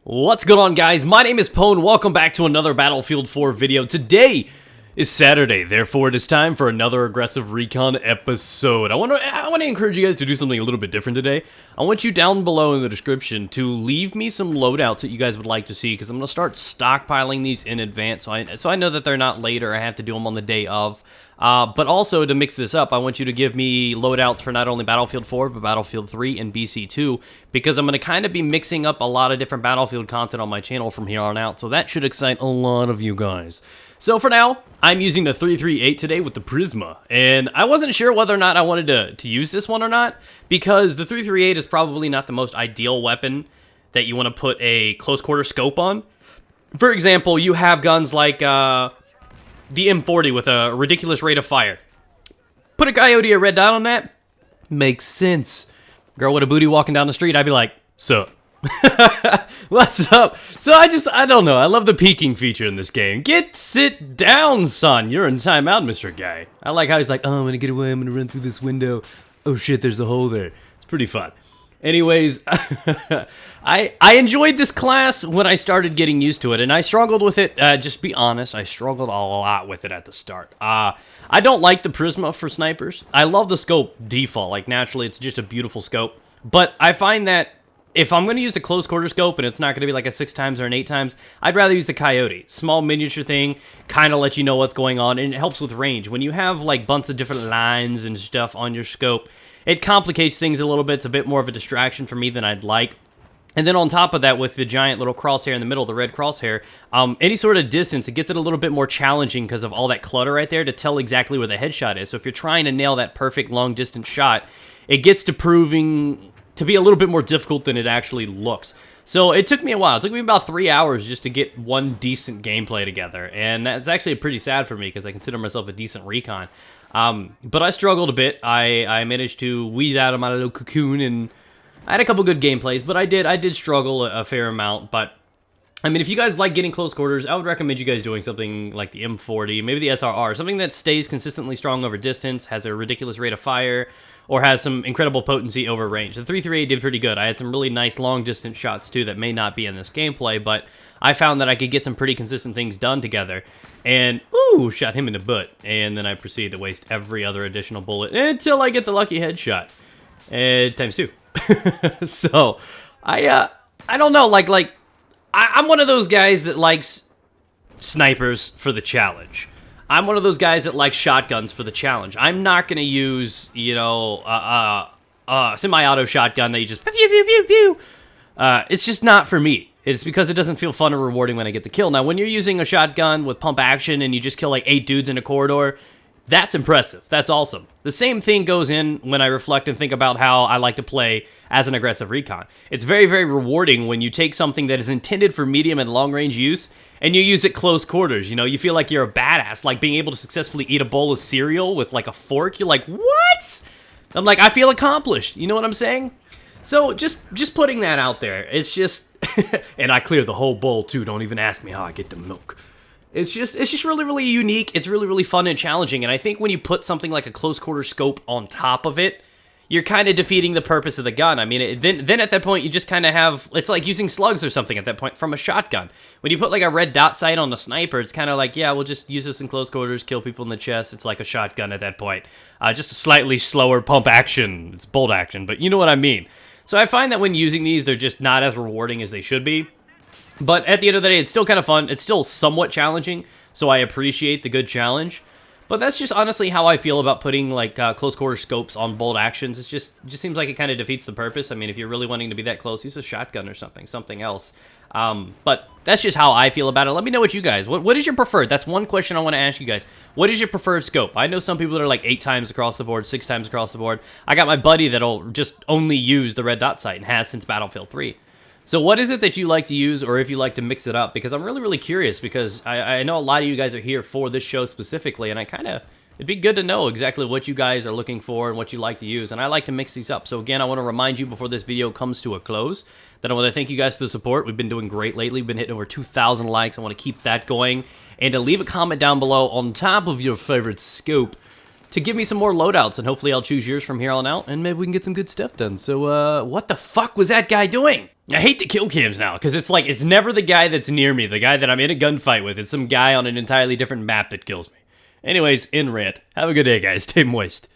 What's going on, guys? My name is Pone. Welcome back to another Battlefield 4 video. Today is Saturday, therefore it is time for another aggressive recon episode. I want to encourage you guys to do something a little bit different today. I want you down below in the description to leave me some loadouts that you guys would like to see, because I'm going to start stockpiling these in advance, so I know that they're not later. I have to do them on the day of. But also, to mix this up, I want you to give me loadouts for not only Battlefield 4, but Battlefield 3 and BC2, because I'm going to kind of be mixing up a lot of different Battlefield content on my channel from here on out, so that should excite a lot of you guys. So for now, I'm using the 338 today with the Prisma, and I wasn't sure whether or not I wanted to use this one or not, because the 338 is probably not the most ideal weapon that you want to put a close-quarter scope on. For example, you have guns like the M40 with a ridiculous rate of fire. Put a coyote or red dot on that? Makes sense. Girl with a booty walking down the street, I'd be like, sup? What's up? So I don't know. I love the peeking feature in this game. Sit down, son. You're in timeout, Mr. Guy. I like how he's like, oh, I'm gonna get away. I'm gonna run through this window. Oh shit, there's a hole there. It's pretty fun. Anyways, I enjoyed this class when I started getting used to it, and I struggled with it. Just be honest, I struggled a lot with it at the start. I don't like the Prisma for snipers. I love the scope default. Like, naturally, it's just a beautiful scope. But I find that if I'm going to use the close quarter scope, and it's not going to be like a 6x or an 8x, I'd rather use the coyote. Small miniature thing, kind of let you know what's going on, and it helps with range. When you have like bunch of different lines and stuff on your scope, it complicates things a little bit. It's a bit more of a distraction for me than I'd like. And then on top of that, with the giant little crosshair in the middle, the red crosshair, any sort of distance, it gets it a little bit more challenging because of all that clutter right there to tell exactly where the headshot is. So if you're trying to nail that perfect long-distance shot, it gets to proving to be a little bit more difficult than it actually looks. So it took me a while. It took me about 3 hours just to get one decent gameplay together. And that's actually pretty sad for me because I consider myself a decent recon. But I struggled a bit. I managed to wheeze out of my little cocoon, and I had a couple good gameplays, but I did struggle a fair amount. But I mean, if you guys like getting close quarters, I would recommend you guys doing something like the M40, maybe the SRR, something that stays consistently strong over distance, has a ridiculous rate of fire, or has some incredible potency over range. The 338 did pretty good. I had some really nice long-distance shots, too, that may not be in this gameplay, but I found that I could get some pretty consistent things done together. And, ooh, shot him in the butt. And then I proceeded to waste every other additional bullet until I get the lucky headshot. Times 2. So, I don't know, I'm one of those guys that likes snipers for the challenge. I'm one of those guys that likes shotguns for the challenge. I'm not going to use, you know, semi-auto shotgun that you just pew, pew, pew, pew, pew. It's just not for me. It's because it doesn't feel fun or rewarding when I get the kill. Now, when you're using a shotgun with pump action and you just kill like 8 dudes in a corridor, that's impressive. That's awesome. The same thing goes in when I reflect and think about how I like to play as an aggressive recon. It's very, very rewarding when you take something that is intended for medium and long-range use and you use it close quarters. You know, you feel like you're a badass, like being able to successfully eat a bowl of cereal with like a fork. You're like, what? I'm like, I feel accomplished. You know what I'm saying? So just putting that out there. It's just, and I clear the whole bowl too. Don't even ask me how I get the milk. It's just really, really unique. It's really, really fun and challenging. And I think when you put something like a close quarter scope on top of it, you're kind of defeating the purpose of the gun. I mean, then at that point, you just kind of have, it's like using slugs or something at that point from a shotgun. When you put like a red dot sight on the sniper, it's kind of like, yeah, we'll just use this in close quarters, kill people in the chest. It's like a shotgun at that point. Just a slightly slower pump action. It's bolt action, but you know what I mean. So I find that when using these, they're just not as rewarding as they should be. But at the end of the day, it's still kind of fun. It's still somewhat challenging, so I appreciate the good challenge. But that's just honestly how I feel about putting like close quarter scopes on bolt actions. It just seems like it kind of defeats the purpose. I mean, if you're really wanting to be that close, use a shotgun or something else. But that's just how I feel about it. Let me know what you guys, what is your preferred? That's one question I want to ask you guys. What is your preferred scope? I know some people that are like 8x across the board, 6x across the board. I got my buddy that'll just only use the red dot sight and has since Battlefield 3. So what is it that you like to use, or if you like to mix it up? Because I'm really, really curious, because I know a lot of you guys are here for this show specifically, and it'd be good to know exactly what you guys are looking for and what you like to use, and I like to mix these up. So again, I want to remind you before this video comes to a close that I want to thank you guys for the support. We've been doing great lately. We've been hitting over 2,000 likes. I want to keep that going, and to leave a comment down below on top of your favorite scope to give me some more loadouts, and hopefully I'll choose yours from here on out, and maybe we can get some good stuff done. So, what the fuck was that guy doing? I hate the kill cams now, because it's like, it's never the guy that's near me, the guy that I'm in a gunfight with. It's some guy on an entirely different map that kills me. Anyways, in rant. Have a good day, guys. Stay moist.